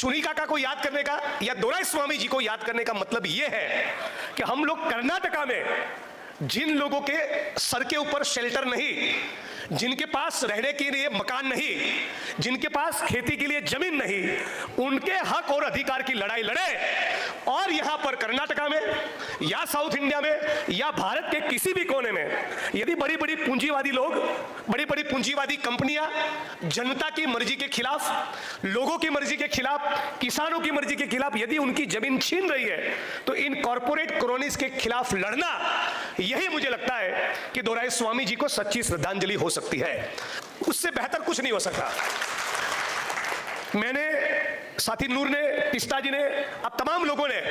चुनी काका को याद करने का या दोराई स्वामी जी को याद करने का मतलब यह है कि हम लोग कर्नाटका में जिन लोगों के सर के ऊपर शेल्टर नहीं, जिनके पास रहने के लिए मकान नहीं, जिनके पास खेती के लिए जमीन नहीं, उनके हक और अधिकार की लड़ाई लड़े। और यहां पर कर्नाटका में या साउथ इंडिया में या भारत के किसी भी कोने में यदि बड़ी बड़ी पूंजीवादी लोग, बड़ी बड़ी पूंजीवादी कंपनियां जनता की मर्जी के खिलाफ, लोगों की मर्जी के खिलाफ, किसानों की मर्जी के खिलाफ यदि उनकी जमीन छीन रही है, तो इन कॉर्पोरेट क्रोनीज के खिलाफ लड़ना, यही मुझे लगता है कि दोराई स्वामी जी को सच्ची श्रद्धांजलि हो सकती है। उससे बेहतर कुछ नहीं हो सकता। मैंने, साथी नूर ने, तिस्ता जी ने, अब तमाम लोगों ने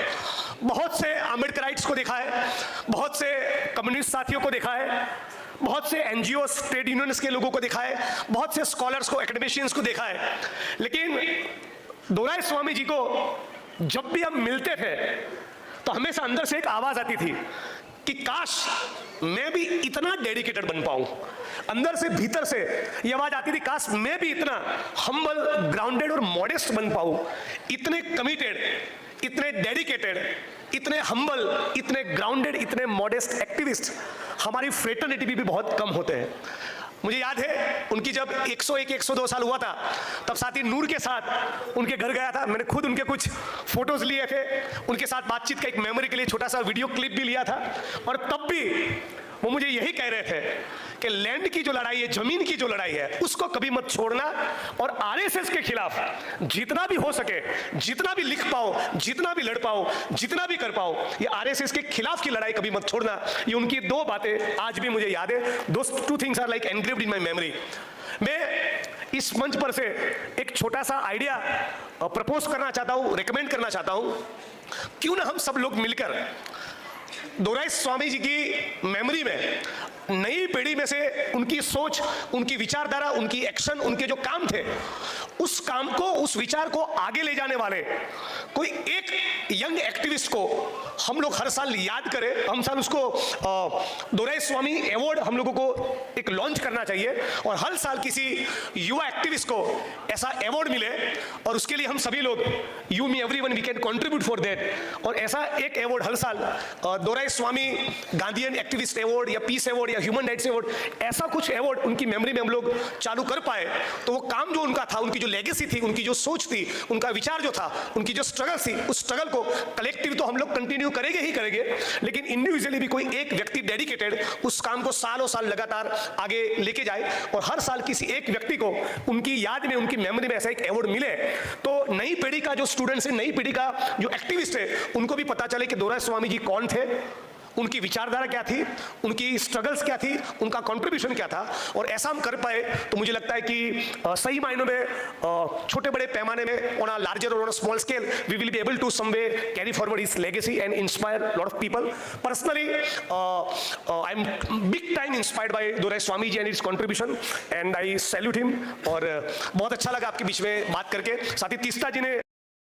बहुत से अम्बेडकराइट्स को देखा है, बहुत से कम्युनिस्ट साथियों को देखा है, बहुत से एनजीओ, ट्रेड यूनियंस के लोगों को देखा है, बहुत से स्कॉलर्स को, एकेडमिशियंस को देखा है। लेकिन दोराई स्वामी जी को जब भी हम मिलते थे तो हमेशा अंदर से एक आवाज आती थी कि काश मैं भी इतना डेडिकेटेड बन पाऊं। अंदर से, भीतर से ये आवाज आती थी, काश मैं भी इतना हम्बल, ग्राउंडेड और मॉडेस्ट बन पाऊं। इतने कमिटेड, इतने डेडिकेटेड, इतने हम्बल, इतने ग्राउंडेड, इतने मॉडेस्ट एक्टिविस्ट हमारी फ्रेटर्निटी भी बहुत कम होते हैं। मुझे याद है उनकी जब 101-102 साल हुआ था, तब साथी नूर के साथ उनके घर गया था। मैंने खुद उनके कुछ फोटोज लिए थे, उनके साथ बातचीत का एक मेमोरी के लिए छोटा सा वीडियो क्लिप भी लिया था। और तब भी वो मुझे यही कह रहे थे कि लैंड की जो लड़ाई है, जमीन की जो लड़ाई है, उसको कभी मत छोड़ना। और आरएसएस के खिलाफ जितना भी हो सके, जितना भी लिख पाओ, जितना भी लड़ पाओ, जितना भी कर पाओ, ये आरएसएस के खिलाफ की लड़ाई कभी मत छोड़ना। ये उनकी दो बातें आज भी मुझे याद है। Those two things are like engraved in my memory. मैं इस मंच पर से एक छोटा सा आइडिया प्रपोज करना चाहता हूं, रिकमेंड करना चाहता हूं। क्यों ना हम सब लोग मिलकर दोराई स्वामी जी की मेमोरी में, नई पीढ़ी में से उनकी सोच, उनकी विचारधारा, उनकी एक्शन, उनके जो काम थे, उस काम को, उस विचार को आगे ले जाने वाले कोई एक यंग एक्टिविस्ट को हम लोग हर साल याद करें। हम साल उसको दोराई स्वामी अवार्ड हम लोगों को एक लॉन्च करना चाहिए और हर साल किसी युवा एक्टिविस्ट को ऐसा अवार्ड मिले। और उसके लिए हम सभी लोग, you me everyone, we can contribute for that. और ऐसा एक अवार्ड हर साल, दोराई स्वामी गांधीयन एक्टिविस्ट अवार्ड या पीस अवार्ड या ह्यूमन राइट्स अवार्ड, ऐसा कुछ अवार्ड उनकी मेमोरी में हम लोग चालू कर पाए, तो वो काम जो उनका था, उनकी जो लेगेसी थी, उनकी जो सोच थी, उनका विचार जो था, उनकी जो स्ट्रगल थी, उस स्ट्रगल को कलेक्टिव तो हम लोग कंटिन्यू करेंगे ही करेंगे, लेकिन इंडिविजुअली भी कोई एक व्यक्ति डेडिकेटेड उस काम को सालों साल लगातार आगे लेके जाए और हर साल किसी एक व्यक्ति को उनकी याद में, उनकी मेमोरी में ऐसा एक अवार्ड मिले, तो नई पीढ़ी का जो स्टूडेंट्स है, नई पीढ़ी का जो एक्टिविस्ट है, उनको भी पता चले कि दोराई स्वामी जी कौन थे, उनकी विचारधारा क्या थी, उनकी स्ट्रगल्स क्या थी, उनका कंट्रीब्यूशन क्या था। और ऐसा हम कर पाए तो मुझे लगता है कि सही मायनों में, छोटे बड़े पैमाने में, ऑन अ लार्जर और on a small scale, we will be able to somehow carry forward his legacy and inspire lot of people. Personally I am big time inspired by Dorai Swami ji and his contribution and I salute him. और बहुत अच्छा लगा आपके बीच में बात करके। साथ ही तिस्ता जी ने